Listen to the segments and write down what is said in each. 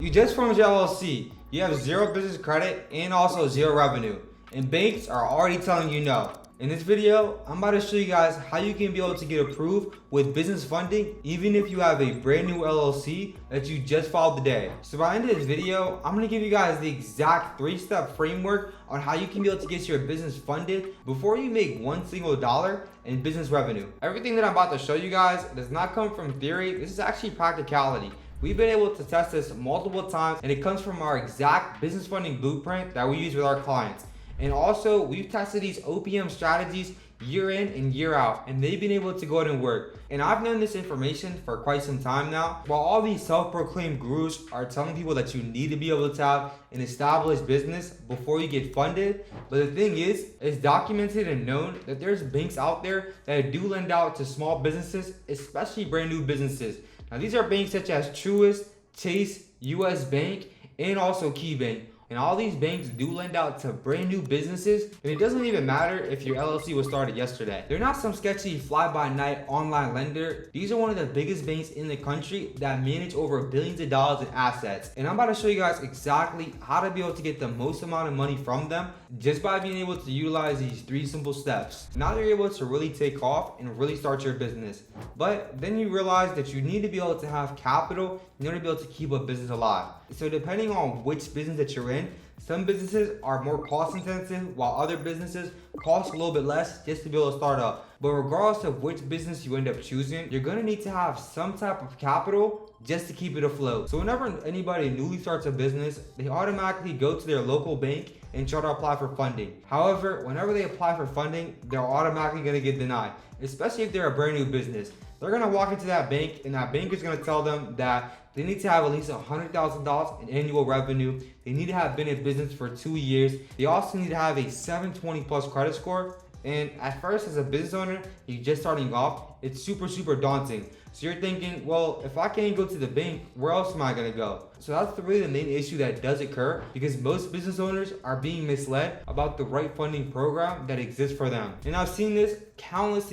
You just formed your LLC, you have zero business credit and also zero revenue, and banks are already telling you no. In this video, I'm about to show you guys how you can be able to get approved with business funding even if you have a brand new LLC that you just filed today. So by the end of this video, I'm going to give you guys the exact 3-step framework on how you can be able to get your business funded before you make one single dollar in business revenue. Everything that I'm about to show you guys does not come from theory. This is actually practicality. We've been able to test this multiple times, and it comes from our exact business funding blueprint that we use with our clients. And also, we've tested these OPM strategies year in and year out, and they've been able to go ahead and work. And I've known this information for quite some time now. While all these self-proclaimed gurus are telling people that you need to be able to have an established business before you get funded, but the thing is, it's documented and known that there's banks out there that do lend out to small businesses, especially brand new businesses. Now, these are banks such as Truist, Chase, US Bank, and also KeyBank. And all these banks do lend out to brand new businesses, and it doesn't even matter if your LLC was started yesterday. They're not some sketchy fly-by-night online lender. These are one of the biggest banks in the country that manage over billions of dollars in assets. And I'm about to show you guys exactly how to be able to get the most amount of money from them just by being able to utilize these 3 simple steps. Now you're able to really take off and really start your business. But then you realize that you need to be able to have capital in order to be able to keep a business alive. So depending on which business that you're in, some businesses are more cost intensive while other businesses cost a little bit less just to be able to start up. But regardless of which business you end up choosing, you're gonna need to have some type of capital just to keep it afloat. So whenever anybody newly starts a business, they automatically go to their local bank and try to apply for funding. However, whenever they apply for funding, they're automatically gonna get denied, especially if they're a brand new business. They're gonna walk into that bank, and that bank is gonna tell them that they need to have at least $100,000 in annual revenue. They need to have been in business for 2 years. They also need to have a 720 plus credit score. And at first, as a business owner, you're just starting off, it's super daunting. So you're thinking, well, if I can't go to the bank, where else am I gonna go? So that's really the main issue that does occur, because most business owners are being misled about the right funding program that exists for them. And I've seen this countless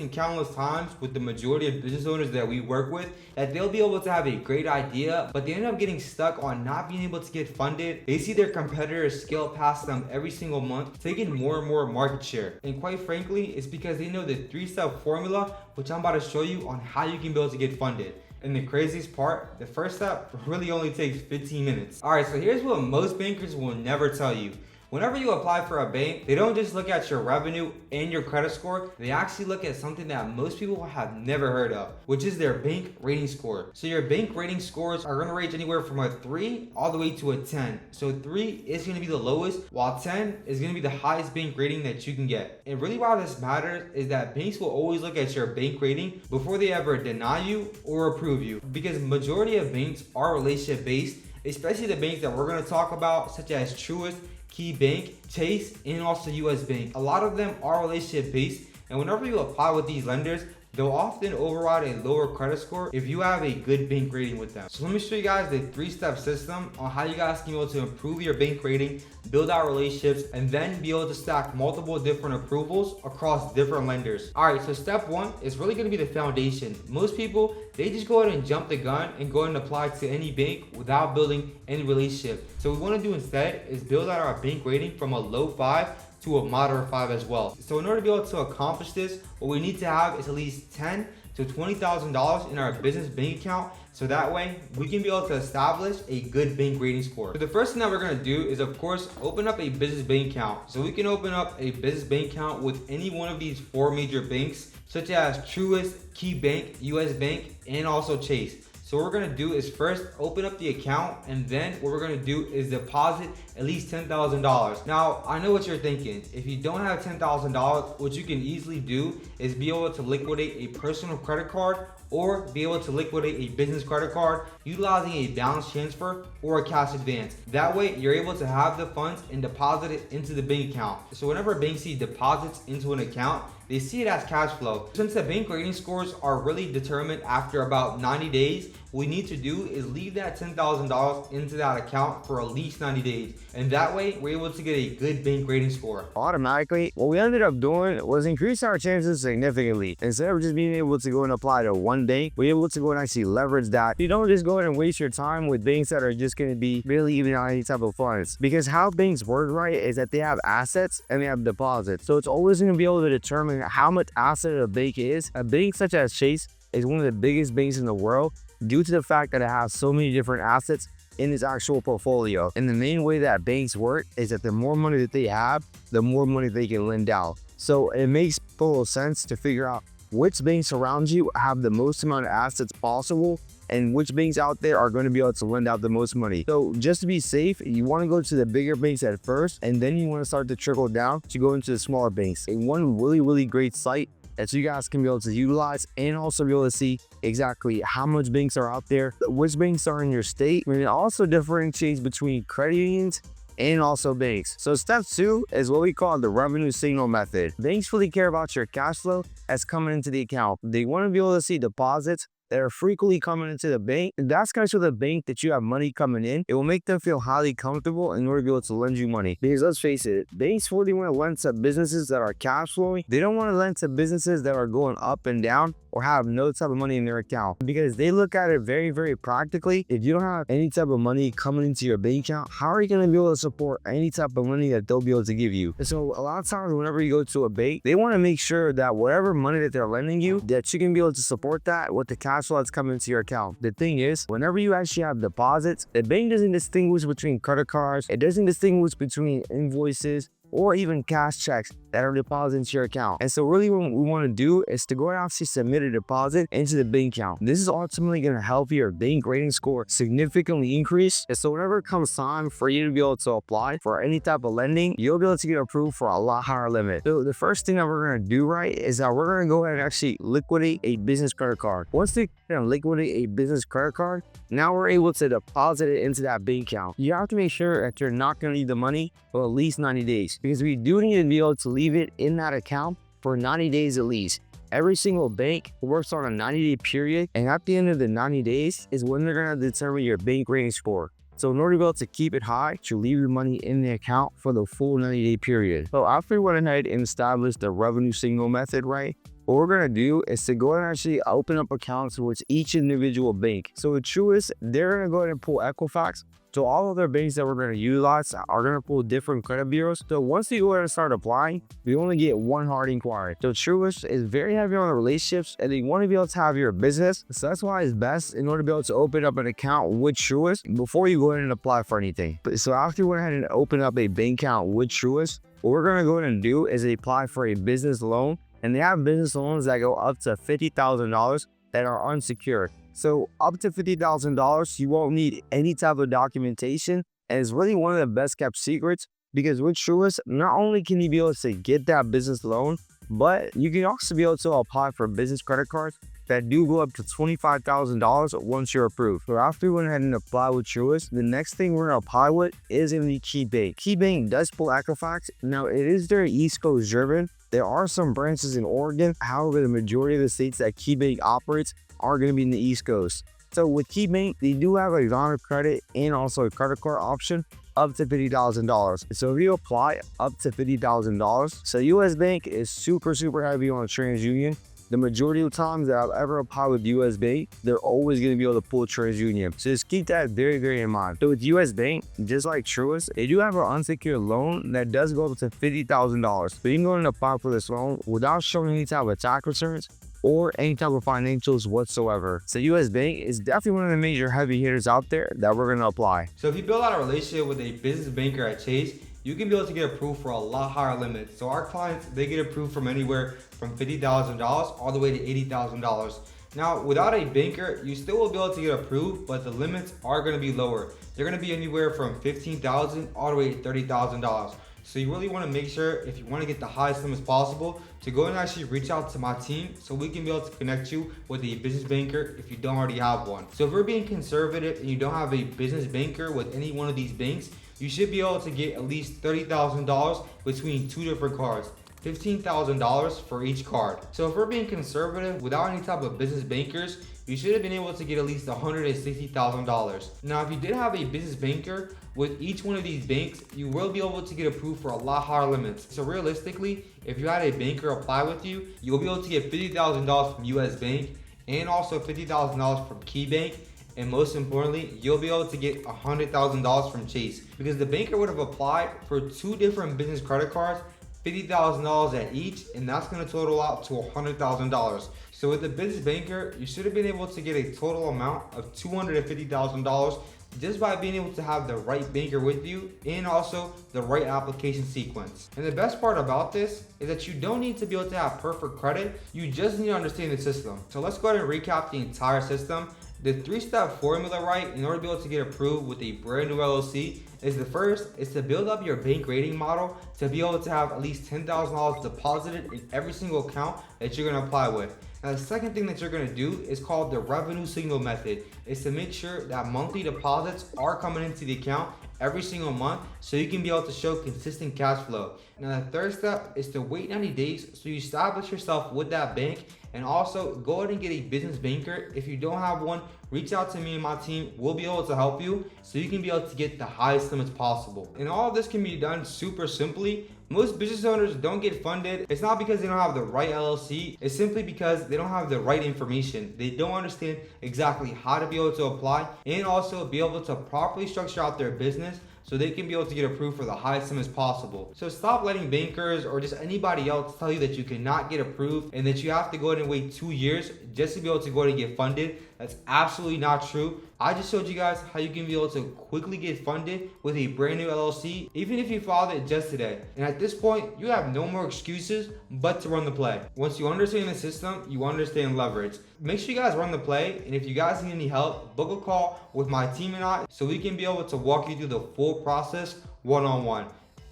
times with the majority of business owners that we work with, that they'll be able to have a great idea, but they end up getting stuck on not being able to get funded. They see their competitors scale past them every single month, taking more and more market share. And quite frankly, it's because they know the 3-step formula, which I'm about to show you on how you can be able to get funded. And the craziest part, the first step really only takes 15 minutes. All right, so here's what most bankers will never tell you. Whenever you apply for a bank, they don't just look at your revenue and your credit score. They actually look at something that most people have never heard of, which is their bank rating score. So your bank rating scores are going to range anywhere from a 3 all the way to a 10. So 3 is going to be the lowest, while 10 is going to be the highest bank rating that you can get. And really why this matters is that banks will always look at your bank rating before they ever deny you or approve you, because majority of banks are relationship based, especially the banks that we're going to talk about, such as Truist, KeyBank, Chase, and also US Bank. A lot of them are relationship based, and whenever you apply with these lenders, they'll often override a lower credit score if you have a good bank rating with them. So let me show you guys the 3-step system on how you guys can be able to improve your bank rating, build out relationships, and then be able to stack multiple different approvals across different lenders. All right, so step 1 is really gonna be the foundation. Most people, they just go ahead and jump the gun and go ahead and apply to any bank without building any relationship. So what we wanna do instead is build out our bank rating from a low 5 to a moderate 5 as well. So in order to be able to accomplish this, what we need to have is at least $10,000 to $20,000 in our business bank account, so that way we can be able to establish a good bank rating score. So the first thing that we're going to do is, of course, open up a business bank account. So we can open up a business bank account with any one of these 4 major banks, such as Truist, KeyBank, US Bank, and also Chase. So what we're gonna do is first open up the account, and then what we're gonna do is deposit at least $10,000. Now, I know what you're thinking. If you don't have $10,000, what you can easily do is be able to liquidate a personal credit card or be able to liquidate a business credit card utilizing a balance transfer or a cash advance. That way, you're able to have the funds and deposit it into the bank account. So whenever a bank sees deposits into an account, they see it as cash flow. Since the bank rating scores are really determined after about 90 days, what we need to do is leave that $10,000 into that account for at least 90 days. And that way, we're able to get a good bank rating score. Automatically, what we ended up doing was increase our chances significantly. Instead of just being able to go and apply to one bank, we're able to go and actually leverage that. You don't just go ahead and waste your time with banks that are just going to be really even on any type of funds. Because how banks work, right, is that they have assets and they have deposits. So it's always going to be able to determine how much asset a bank is. A bank such as Chase is one of the biggest banks in the world due to the fact that it has so many different assets in its actual portfolio. And the main way that banks work is that the more money that they have, the more money they can lend out. So it makes total sense to figure out which banks around you have the most amount of assets possible and which banks out there are going to be able to lend out the most money. So just to be safe, you want to go to the bigger banks at first, and then you want to start to trickle down to go into the smaller banks. And one really great site that you guys can be able to utilize and also be able to see exactly how much banks are out there, which banks are in your state, and it also differentiates between credit unions and also banks. So step 2 is what we call the revenue signal method. Banks really care about your cash flow that's coming into the account. They want to be able to see deposits that are frequently coming into the bank. And that's going to show the bank that you have money coming in. It will make them feel highly comfortable in order to be able to lend you money. Because let's face it, banks really want to lend to businesses that are cash flowing. They don't want to lend to businesses that are going up and down or have no type of money in their account, because they look at it very practically. If you don't have any type of money coming into your bank account, how are you going to be able to support any type of money that they'll be able to give you? And so a lot of times whenever you go to a bank, they want to make sure that whatever money that they're lending you, that you can be able to support that with the cash flow that's coming into your account. The thing is, whenever you actually have deposits, the bank doesn't distinguish between credit cards. It doesn't distinguish between invoices or even cash checks that are deposited into your account. And so really what we want to do is to go and actually submit a deposit into the bank account. This is ultimately going to help your bank rating score significantly increase. And so whenever it comes time for you to be able to apply for any type of lending, you'll be able to get approved for a lot higher limit. So the first thing that we're going to do, right, is that we're going to go ahead and actually liquidate a business credit card. Once we liquidate a business credit card, now we're able to deposit it into that bank account. You have to make sure that you're not going to need the money for at least 90 days, because we do need to be able to leave it in that account for 90 days at least. Every single bank works on a 90-day period, and at the end of the 90 days is when they're going to determine your bank rating score. So in order to be able to keep it high, you leave your money in the account for the full 90-day period. So after we went ahead and established the revenue signal method, right, what we're going to do is to go and actually open up accounts with each individual bank. So with Truist, they're going to go ahead and pull Equifax. So all other banks that we're going to utilize are going to pull different credit bureaus. So once you go ahead and start applying, we only get one hard inquiry. So Truist is very heavy on the relationships, and they want to be able to have your business. So that's why it's best in order to be able to open up an account with Truist before you go ahead and apply for anything. So after you went ahead and open up a bank account with Truist, what we're going to go ahead and do is apply for a business loan. And they have business loans that go up to $50,000 that are unsecured. So up to $50,000, you won't need any type of documentation. And it's really one of the best kept secrets, because with Truist, not only can you be able to get that business loan, but you can also be able to apply for business credit cards that do go up to $25,000 once you're approved. So after we went ahead and apply with Truist, the next thing we're going to apply with is in the KeyBank. KeyBank does pull Equifax. Now it is very East Coast driven. There are some branches in Oregon. However, the majority of the states that KeyBank operates are going to be in the East Coast. So with KeyBank, they do have a line of credit and also a credit card option up to $50,000. So if you apply up to $50,000, so US Bank is super heavy on TransUnion. The majority of times that I've ever applied with US Bank, they're always going to be able to pull TransUnion. So just keep that very in mind. So with US Bank, just like Truist, they do have an unsecured loan that does go up to $50,000. So you can go and apply for this loan without showing any type of tax returns or any type of financials whatsoever. So US Bank is definitely one of the major heavy hitters out there that we're going to apply. So if you build out a relationship with a business banker at Chase, you can be able to get approved for a lot higher limits. So our clients, they get approved from anywhere from $50,000 all the way to $80,000. Now, without a banker, you still will be able to get approved, but the limits are going to be lower. They're going to be anywhere from $15,000 all the way to $30,000. So you really want to make sure, if you want to get the highest limits possible, to go and actually reach out to my team so we can be able to connect you with a business banker if you don't already have one. So if we're being conservative and you don't have a business banker with any one of these banks, you should be able to get at least $30,000 between two different cards. $15,000 for each card. So if we're being conservative, without any type of business bankers, you should have been able to get at least $160,000. Now, if you did have a business banker with each one of these banks, you will be able to get approved for a lot higher limits. So realistically, if you had a banker apply with you, you'll be able to get $50,000 from US Bank and also $50,000 from KeyBank. And most importantly, you'll be able to get $100,000 from Chase, because the banker would have applied for 2 different business credit cards, $50,000 at each, and that's going to total out to $100,000. So with the business banker, you should have been able to get a total amount of $250,000 just by being able to have the right banker with you and also the right application sequence. And the best part about this is that you don't need to be able to have perfect credit, you just need to understand the system. So let's go ahead and recap the entire system. The 3-step formula, right, in order to be able to get approved with a brand new LLC is the first is to build up your bank rating model to be able to have at least $10,000 deposited in every single account that you're going to apply with. Now, the second thing that you're going to do is called the revenue signal method. It's to make sure that monthly deposits are coming into the account every single month so you can be able to show consistent cash flow. Now, the third step is to wait 90 days so you establish yourself with that bank, and also go ahead and get a business banker. If you don't have one, reach out to me and my team. We'll be able to help you so you can be able to get the highest limits possible. And all of this can be done super simply. Most business owners don't get funded. It's not because they don't have the right LLC. It's simply because they don't have the right information. They don't understand exactly how to be able to apply and also be able to properly structure out their business so they can be able to get approved for the highest limits possible. So stop letting bankers or just anybody else tell you that you cannot get approved and that you have to go ahead and wait 2 years just to be able to go ahead and get funded. That's absolutely not true. I just showed you guys how you can be able to quickly get funded with a brand new LLC, even if you filed it just today. And at this point, you have no more excuses but to run the play. Once you understand the system, you understand leverage. Make sure you guys run the play, and if you guys need any help, book a call with my team and I so we can be able to walk you through the full process one-on-one.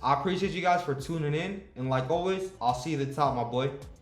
I appreciate you guys for tuning in, and like always, I'll see you at the top, my boy.